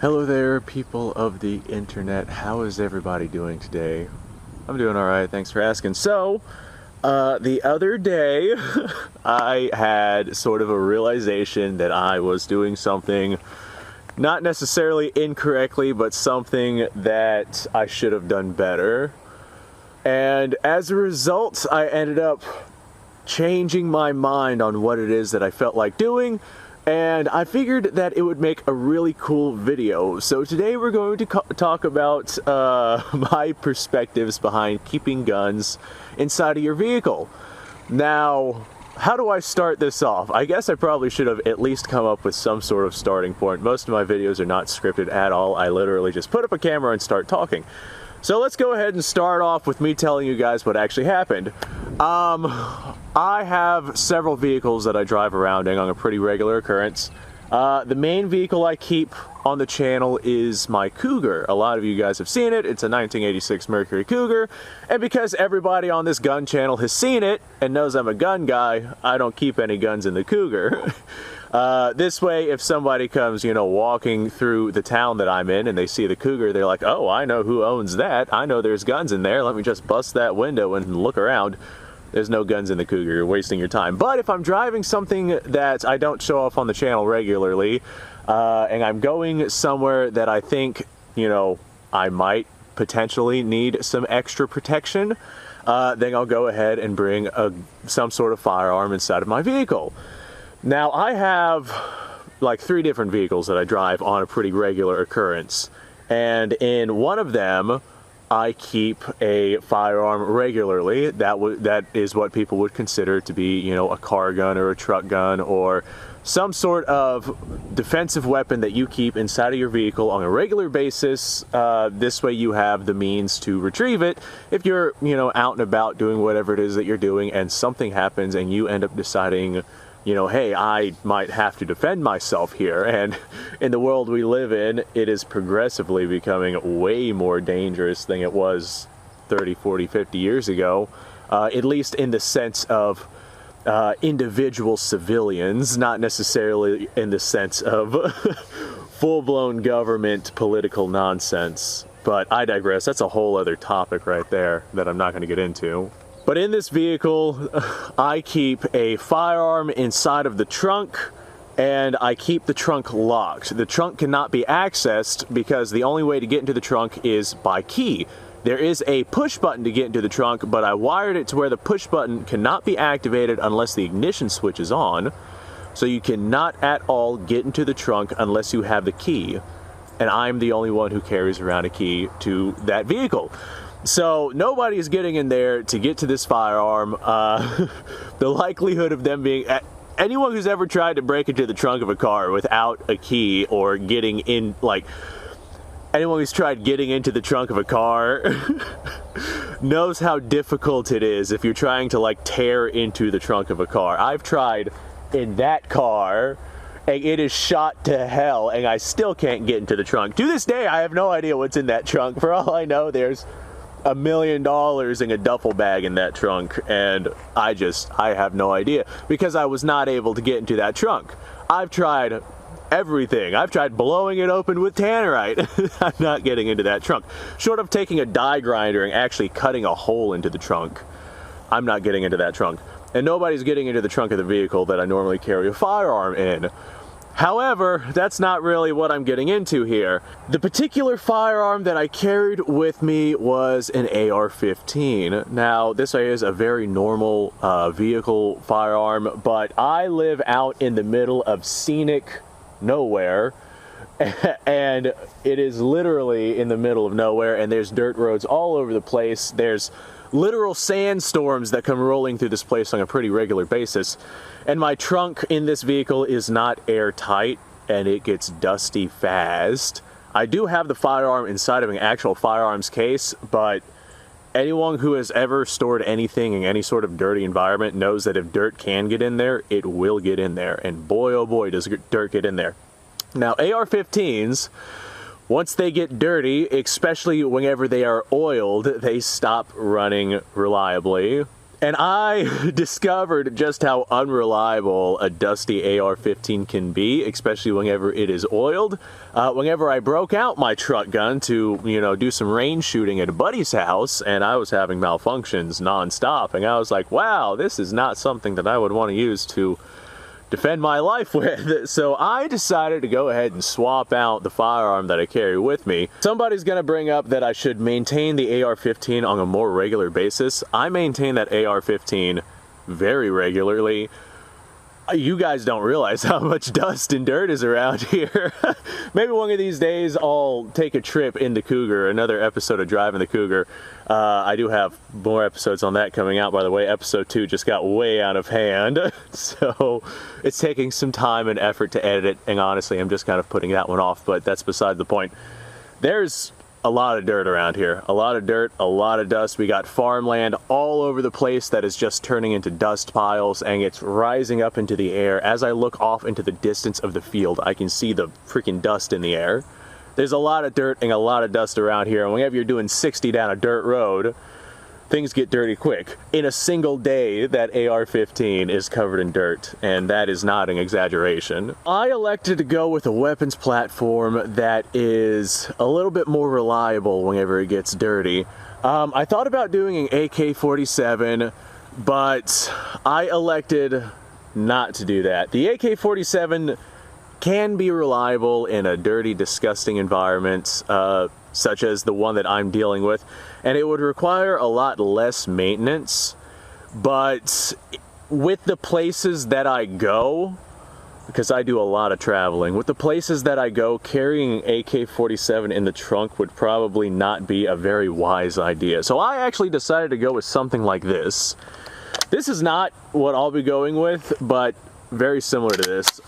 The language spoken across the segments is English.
Hello there, people of the internet. How is everybody doing today? I'm doing alright, thanks for asking. So, the other day, I had sort of a realization that I was doing something not necessarily incorrectly, but something that I should have done better. And as a result, I ended up changing my mind on what it is that I felt like doing. And I figured that it would make a really cool video. So today we're going to talk about my perspectives behind keeping guns inside of your vehicle. Now, how do I start this off? I guess I probably should have at least come up with some sort of starting point. Most of my videos are not scripted at all. I literally just put up a camera and start talking. So let's go ahead and start off with me telling you guys what actually happened. I have several vehicles that I drive around in on a pretty regular occurrence. The main vehicle I keep on the channel is my Cougar. A lot of you guys have seen it. It's a 1986 Mercury Cougar. And because everybody on this gun channel has seen it and knows I'm a gun guy, I don't keep any guns in the Cougar. This way, if somebody comes, walking through the town that I'm in and they see the Cougar, they're like, oh, I know who owns that. I know there's guns in there. Let me just bust that window and look around. There's no guns in the Cougar. You're wasting your time. But if I'm driving something that I don't show off on the channel regularly, and I'm going somewhere that I think, I might potentially need some extra protection, then I'll go ahead and bring some sort of firearm inside of my vehicle. Now, I have like 3 different vehicles that I drive on a pretty regular occurrence. And in one of them, I keep a firearm regularly. That is what people would consider to be, a car gun or a truck gun or some sort of defensive weapon that you keep inside of your vehicle on a regular basis. This way you have the means to retrieve it if you're, out and about doing whatever it is that you're doing and something happens and you end up deciding, hey, I might have to defend myself here. And in the world we live in, it is progressively becoming way more dangerous than it was 30, 40, 50 years ago, at least in the sense of individual civilians, not necessarily in the sense of full-blown government political nonsense. But I digress. That's a whole other topic right there that I'm not going to get into. But in this vehicle, I keep a firearm inside of the trunk, and I keep the trunk locked. The trunk cannot be accessed because the only way to get into the trunk is by key. There is a push button to get into the trunk, but I wired it to where the push button cannot be activated unless the ignition switch is on. So you cannot at all get into the trunk unless you have the key. And I'm the only one who carries around a key to that vehicle. So nobody is getting in there to get to this firearm. The likelihood of them being... anyone who's ever tried to break into the trunk of a car without a key or getting in, anyone who's tried getting into the trunk of a car knows how difficult it is if you're trying to, tear into the trunk of a car. I've tried in that car, and it is shot to hell, and I still can't get into the trunk. To this day, I have no idea what's in that trunk. For all I know, there's $1 million in a duffel bag in that trunk, and I have no idea because I was not able to get into that trunk. I've tried everything. I've tried blowing it open with tannerite. I'm not getting into that trunk. Short of taking a die grinder and actually cutting a hole into the trunk, I'm not getting into that trunk. And nobody's getting into the trunk of the vehicle that I normally carry a firearm in. However, that's not really what I'm getting into here. The particular firearm that I carried with me was an AR-15. Now, this is a very normal vehicle firearm, but I live out in the middle of scenic nowhere, and it is literally in the middle of nowhere, and there's dirt roads all over the place. There's literal sandstorms that come rolling through this place on a pretty regular basis. And my trunk in this vehicle is not airtight, and it gets dusty fast. I do have the firearm inside of an actual firearms case, but anyone who has ever stored anything in any sort of dirty environment knows that if dirt can get in there, it will get in there. And boy, oh boy, does dirt get in there. Now, AR-15s, once they get dirty, especially whenever they are oiled, they stop running reliably. And I discovered just how unreliable a dusty AR-15 can be, especially whenever it is oiled. Whenever I broke out my truck gun to, do some range shooting at a buddy's house, and I was having malfunctions nonstop, and I was like, wow, this is not something that I would want to use to defend my life with. So I decided to go ahead and swap out the firearm that I carry with me. Somebody's gonna bring up that I should maintain the AR-15 on a more regular basis. I maintain that AR-15 very regularly. You guys don't realize how much dust and dirt is around here. Maybe one of these days I'll take a trip in the Cougar, another episode of Driving the Cougar. I do have more episodes on that coming out, by the way. Episode 2 just got way out of hand, so it's taking some time and effort to edit it, and honestly I'm just kind of putting that one off, but that's beside the point. There's a lot of dirt around here. A lot of dirt, a lot of dust. We got farmland all over the place that is just turning into dust piles, and it's rising up into the air. As I look off into the distance of the field, I can see the freaking dust in the air. There's a lot of dirt and a lot of dust around here, and whenever you're doing 60 down a dirt road, things get dirty quick. In a single day, that AR-15 is covered in dirt, and that is not an exaggeration. I elected to go with a weapons platform that is a little bit more reliable whenever it gets dirty. I thought about doing an AK-47, but I elected not to do that. The AK-47 can be reliable in a dirty, disgusting environment, such as the one that I'm dealing with, and it would require a lot less maintenance. But with the places that I go, because I do a lot of traveling, with the places that I go, carrying an AK-47 in the trunk would probably not be a very wise idea. So I actually decided to go with something like this. This is not what I'll be going with, but very similar to this,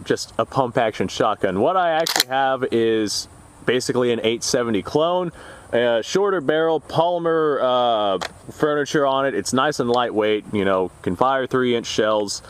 just a pump action shotgun. What I actually have is basically an 870 clone, a shorter barrel, polymer furniture on it. It's nice and lightweight, can fire 3-inch shells.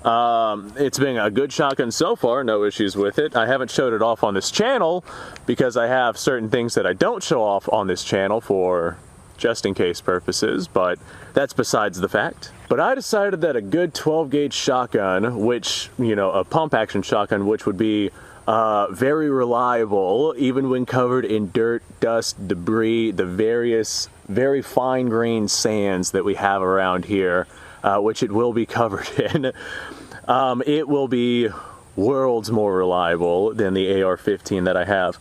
It's been a good shotgun so far, no issues with it. I haven't showed it off on this channel because I have certain things that I don't show off on this channel for just in case purposes, but that's besides the fact. But I decided that a good 12 gauge shotgun, which, a pump action shotgun, which would be very reliable, even when covered in dirt, dust, debris, the various very fine-grained sands that we have around here, which it will be covered in. It will be worlds more reliable than the AR-15 that I have.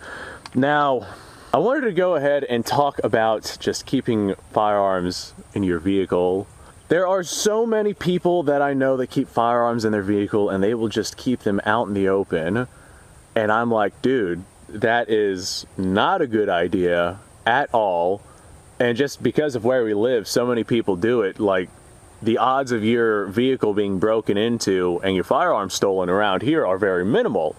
Now, I wanted to go ahead and talk about just keeping firearms in your vehicle. There are so many people that I know that keep firearms in their vehicle, and they will just keep them out in the open. And I'm like, dude, that is not a good idea at all. And just because of where we live, so many people do it. Like, the odds of your vehicle being broken into and your firearm stolen around here are very minimal.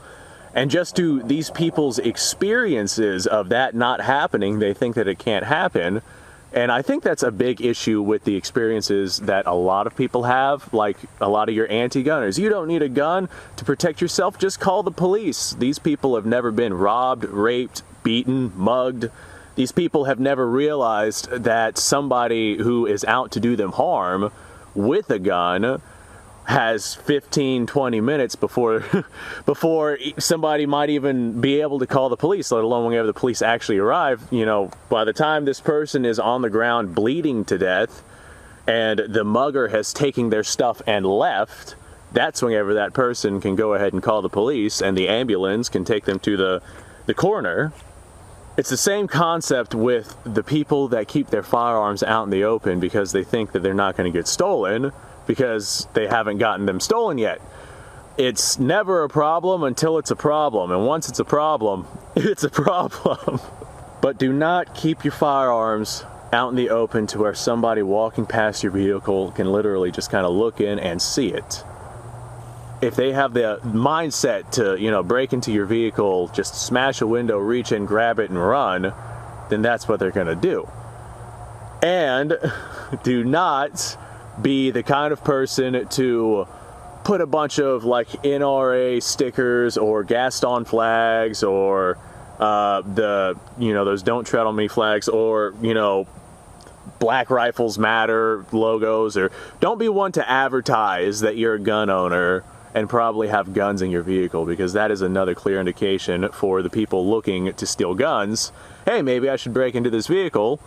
And just to these people's experiences of that not happening, they think that it can't happen. And I think that's a big issue with the experiences that a lot of people have, like a lot of your anti-gunners. You don't need a gun to protect yourself, just call the police. These people have never been robbed, raped, beaten, mugged. These people have never realized that somebody who is out to do them harm with a gun has 15-20 minutes before somebody might even be able to call the police, let alone whenever the police actually arrive. By the time this person is on the ground bleeding to death and the mugger has taken their stuff and left, that's whenever that person can go ahead and call the police and the ambulance can take them to the coroner. It's the same concept with the people that keep their firearms out in the open because they think that they're not going to get stolen, because they haven't gotten them stolen yet. It's never a problem until it's a problem, and once it's a problem, it's a problem. But do not keep your firearms out in the open to where somebody walking past your vehicle can literally just kind of look in and see it. If they have the mindset to, break into your vehicle, just smash a window, reach in, grab it, and run, then that's what they're gonna do. And do not be the kind of person to put a bunch of like NRA stickers or Gaston flags or those Don't Tread on Me flags, or Black Rifles Matter logos, or don't be one to advertise that you're a gun owner and probably have guns in your vehicle, because that is another clear indication for the people looking to steal guns. Hey, maybe I should break into this vehicle.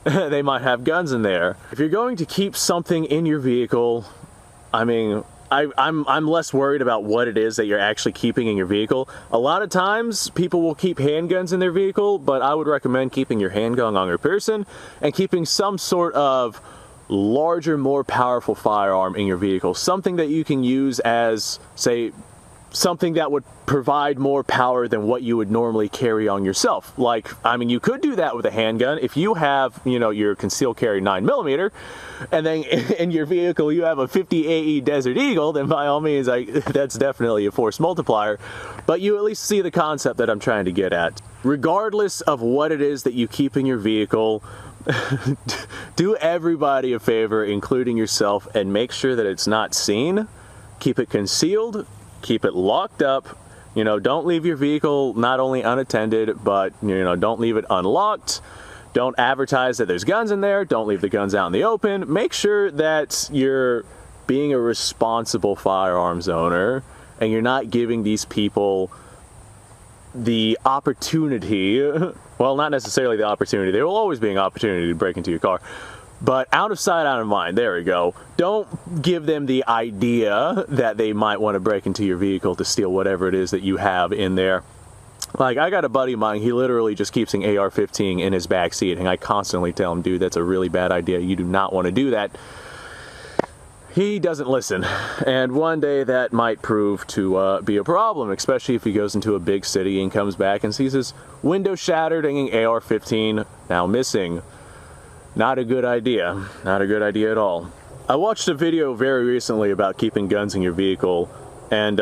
They might have guns in there. If you're going to keep something in your vehicle, I mean, I'm less worried about what it is that you're actually keeping in your vehicle. A lot of times people will keep handguns in their vehicle, but I would recommend keeping your handgun on your person and keeping some sort of larger, more powerful firearm in your vehicle. Something that you can use as, say, something that would provide more power than what you would normally carry on yourself. Like, I mean, you could do that with a handgun. If you have, you know, your concealed carry 9mm, and then in your vehicle you have a 50 AE Desert Eagle, then by all means, that's definitely a force multiplier. But you at least see the concept that I'm trying to get at. Regardless of what it is that you keep in your vehicle, do everybody a favor, including yourself, and make sure that it's not seen. Keep it concealed. Keep it locked up. You know, don't leave your vehicle not only unattended, but, you know, don't leave it unlocked. Don't advertise that there's guns in there. Don't leave the guns out in the open. Make sure that you're being a responsible firearms owner and you're not giving these people the opportunity, well, not necessarily the opportunity. There will always be an opportunity to break into your car. But out of sight, out of mind, there we go. Don't give them the idea that they might want to break into your vehicle to steal whatever it is that you have in there. Like, I got a buddy of mine, he literally just keeps an AR-15 in his back seat, and I constantly tell him, dude, that's a really bad idea. You do not want to do that. He doesn't listen, and one day that might prove to be a problem, especially if he goes into a big city and comes back and sees his window shattered and an AR-15 now missing. Not a good idea. Not a good idea at all. I watched a video very recently about keeping guns in your vehicle, and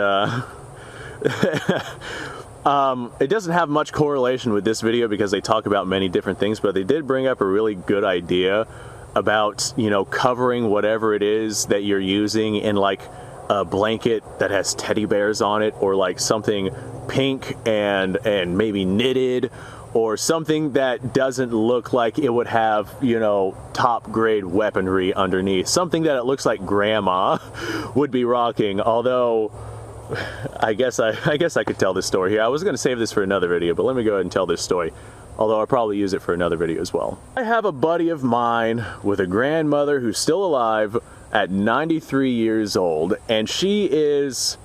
it doesn't have much correlation with this video because they talk about many different things, but they did bring up a really good idea about, you know, covering whatever it is that you're using in like a blanket that has teddy bears on it, or like something pink and maybe knitted, or something that doesn't look like it would have, you know, top grade weaponry underneath. Something that it looks like grandma would be rocking. Although, I guess I could tell this story here. I was going to save this for another video, but let me go ahead and tell this story. Although I'll probably use it for another video as well. I have a buddy of mine with a grandmother who's still alive at 93 years old, and she is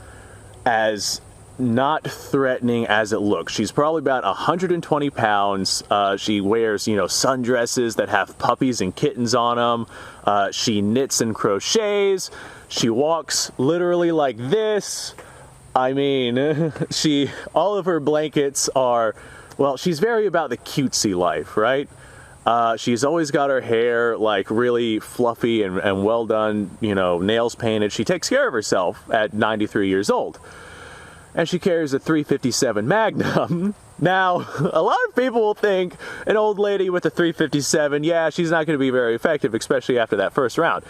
as not threatening as it looks. She's probably about 120 pounds. She wears, you know, sundresses that have puppies and kittens on them. She knits and crochets. She walks literally like this. I mean, all of her blankets are, well, she's very about the cutesy life, right? She's always got her hair like really fluffy and well done, you know, nails painted. She takes care of herself at 93 years old. And she carries a .357 Magnum. Now, a lot of people will think an old lady with a .357, yeah, she's not going to be very effective, especially after that first round.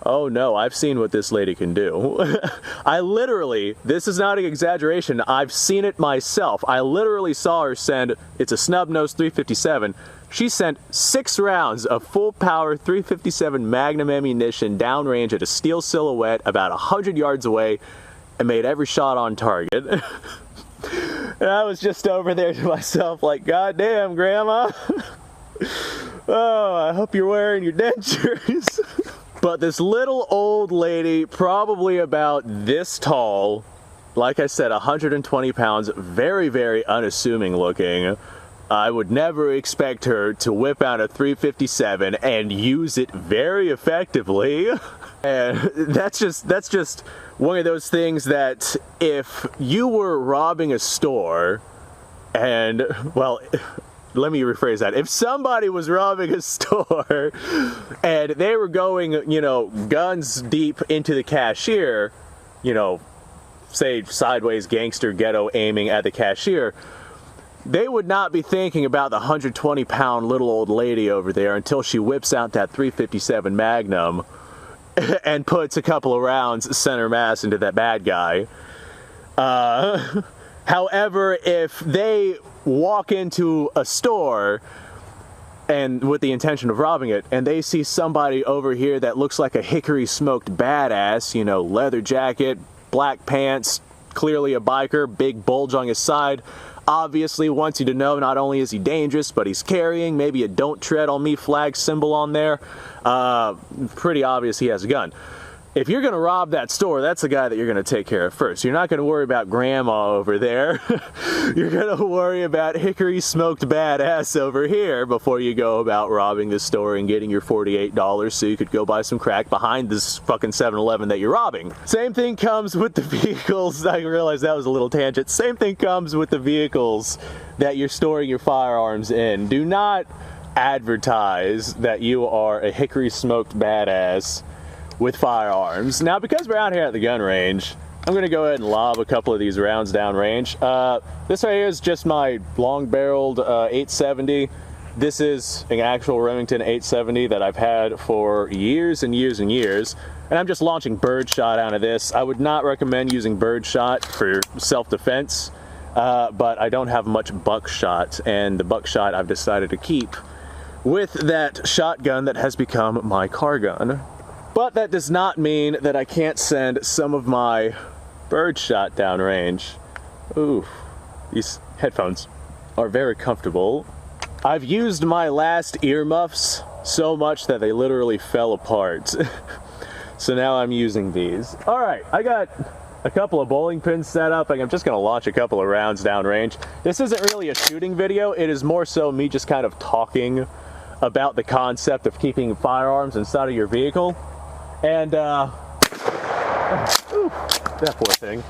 Oh no, I've seen what this lady can do. I literally, this is not an exaggeration, I've seen it myself. I literally saw her send, it's a snub-nose .357, she sent 6 rounds of full-power .357 Magnum ammunition downrange at a steel silhouette about 100 yards away, and made every shot on target. And I was just over there to myself like, God damn, Grandma. Oh, I hope you're wearing your dentures. But this little old lady, probably about this tall, like I said, 120 pounds, very, very unassuming looking. I would never expect her to whip out a .357 and use it very effectively. And that's just one of those things that if you were robbing a store and, well, let me rephrase that. If somebody was robbing a store and they were going, you know, guns deep into the cashier, you know, say sideways gangster ghetto aiming at the cashier, they would not be thinking about the 120-pound little old lady over there until she whips out that .357 Magnum and puts a couple of rounds center mass into that bad guy. However, if they walk into a store and with the intention of robbing it, and they see somebody over here that looks like a hickory smoked badass, you know, leather jacket, black pants, clearly a biker, big bulge on his side, obviously wants you to know not only is he dangerous, but he's carrying maybe a "Don't Tread on Me" flag symbol on there. Pretty obvious he has a gun. If you're going to rob that store, that's the guy that you're going to take care of first. You're not going to worry about grandma over there. You're going to worry about hickory smoked badass over here before you go about robbing the store and getting your $48 so you could go buy some crack behind this fucking 7-Eleven that you're robbing. Same thing comes with the vehicles. I realized that was a little tangent. Same thing comes with the vehicles that you're storing your firearms in. Do not advertise that you are a hickory smoked badass with firearms. Now, because we're out here at the gun range, I'm gonna go ahead and lob a couple of these rounds down range. This right here is just my long-barreled 870. This is an actual Remington 870 that I've had for years and years and years, and I'm just launching birdshot out of this. I would not recommend using birdshot for self-defense, but I don't have much buckshot, and the buckshot I've decided to keep with that shotgun that has become my car gun. But that does not mean that I can't send some of my birdshot downrange. Ooh, these headphones are very comfortable. I've used my last earmuffs so much that they literally fell apart. So now I'm using these. All right, I got a couple of bowling pins set up, and I'm just gonna launch a couple of rounds downrange. This isn't really a shooting video. It is more so me just kind of talking about the concept of keeping firearms inside of your vehicle. And, ooh, that poor thing.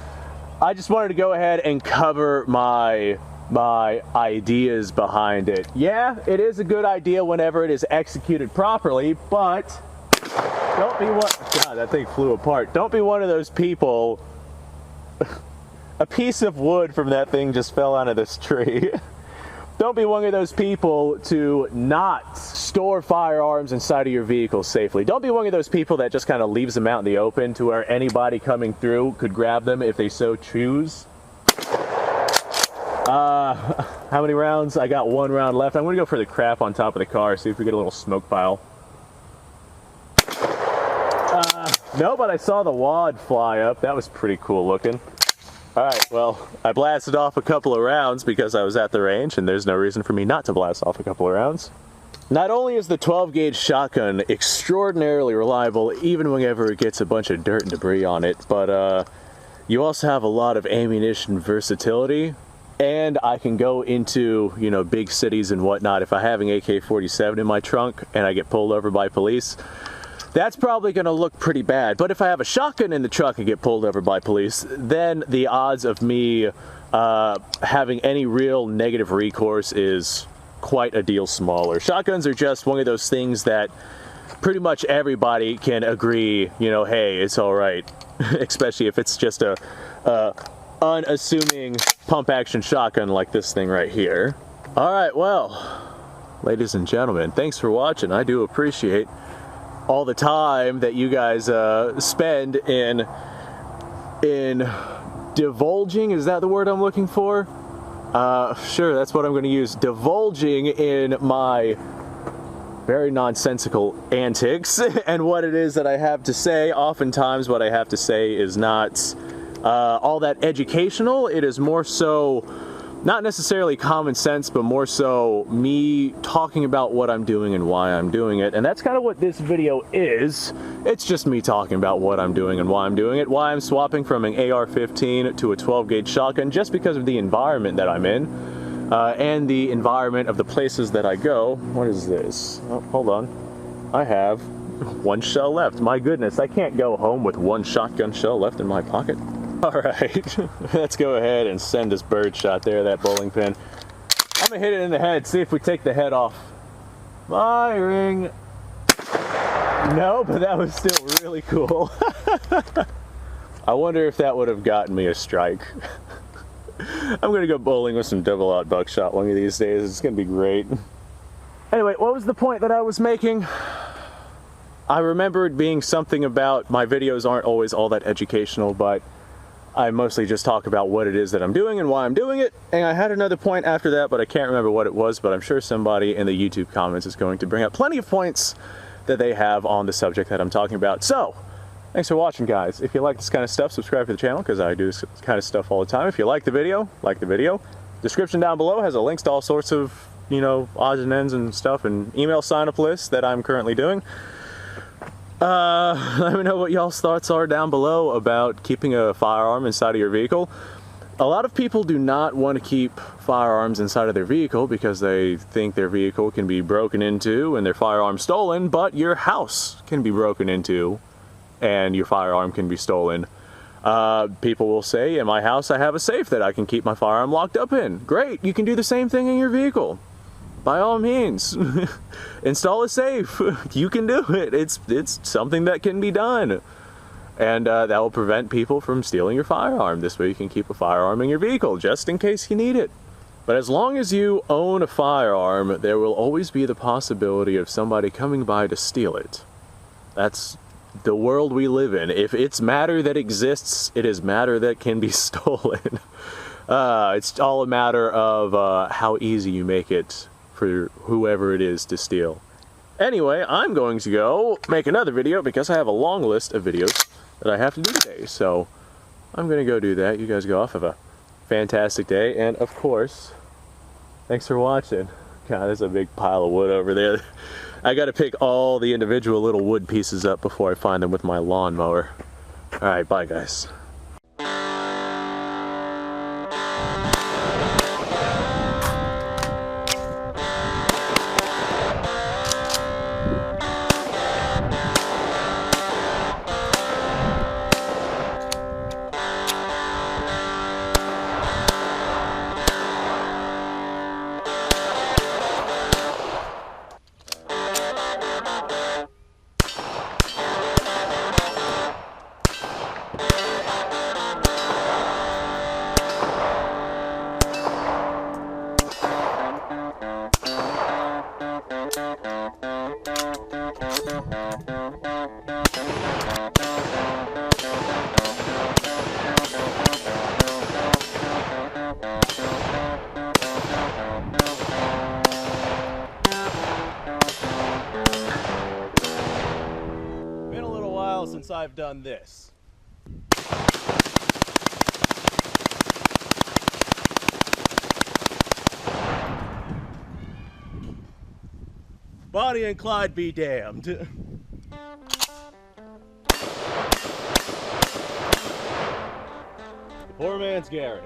I just wanted to go ahead and cover my ideas behind it. Yeah, it is a good idea whenever it is executed properly, but don't be God, that thing flew apart. Don't be one of those people. A piece of wood from that thing just fell out of this tree. Don't be one of those people to not store firearms inside of your vehicle safely. Don't be one of those people that just kind of leaves them out in the open to where anybody coming through could grab them if they so choose. How many rounds? I got 1 round left. I'm going to go for the crap on top of the car, see if we get a little smoke pile. No, but I saw the wad fly up. That was pretty cool looking. Alright, well, I blasted off a couple of rounds because I was at the range, and there's no reason for me not to blast off a couple of rounds. Not only is the 12-gauge shotgun extraordinarily reliable, even whenever it gets a bunch of dirt and debris on it, but you also have a lot of ammunition versatility, and I can go into, you know, big cities and whatnot. If I have an AK-47 in my trunk and I get pulled over by police, that's probably going to look pretty bad. But if I have a shotgun in the truck and get pulled over by police, then the odds of me having any real negative recourse is quite a deal smaller. Shotguns are just one of those things that pretty much everybody can agree, you know, hey, it's all right. Especially if it's just a unassuming pump action shotgun like this thing right here. All right, well, ladies and gentlemen, thanks for watching. I do appreciate all the time that you guys spend in divulging, is that the word I'm looking for? Sure, that's what I'm going to use. Divulging in my very nonsensical antics and what it is that I have to say. Oftentimes what I have to say is not all that educational. It is more so not necessarily common sense, but more so me talking about what I'm doing and why I'm doing it. And that's kind of what this video is. It's just me talking about what I'm doing and why I'm doing it, why I'm swapping from an AR-15 to a 12-gauge shotgun, just because of the environment that I'm in, and the environment of the places that I go. What is this? Oh, hold on. I have 1 shell left. My goodness, I can't go home with 1 shotgun shell left in my pocket. Alright, let's go ahead and send this birdshot there, that bowling pin. I'm gonna hit it in the head, see if we take the head off. Firing! No, but that was still really cool. I wonder if that would have gotten me a strike. I'm gonna go bowling with some double-aught buckshot one of these days. It's gonna be great. Anyway, what was the point that I was making? I remember it being something about my videos aren't always all that educational, but I mostly just talk about what it is that I'm doing and why I'm doing it. And I had another point after that, but I can't remember what it was, but I'm sure somebody in the YouTube comments is going to bring up plenty of points that they have on the subject that I'm talking about. So, thanks for watching, guys. If you like this kind of stuff, subscribe to the channel, because I do this kind of stuff all the time. If you like the video, like the video. Description down below has a links to all sorts of, you know, odds and ends and stuff, and email sign-up lists that I'm currently doing. Let me know what y'all's thoughts are down below about keeping a firearm inside of your vehicle. A lot of people do not want to keep firearms inside of their vehicle because they think their vehicle can be broken into and their firearm stolen, but your house can be broken into and your firearm can be stolen. People will say, in my house I have a safe that I can keep my firearm locked up in. Great, you can do the same thing in your vehicle. By all means, install a safe. You can do it. It's something that can be done. And that will prevent people from stealing your firearm. This way you can keep a firearm in your vehicle, just in case you need it. But as long as you own a firearm, there will always be the possibility of somebody coming by to steal it. That's the world we live in. If it's matter that exists, it is matter that can be stolen. It's all a matter of how easy you make it for whoever it is to steal. Anyway, I'm going to go make another video because I have a long list of videos that I have to do today. So I'm going to go do that. You guys go off. Have a fantastic day. And of course, thanks for watching. God, there's a big pile of wood over there. I got to pick all the individual little wood pieces up before I find them with my lawnmower. All right, bye guys. Been a little while since I've done this. Bonnie and Clyde be damned. The poor man's Garen.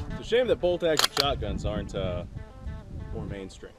It's a shame that bolt-action shotguns aren't more mainstream.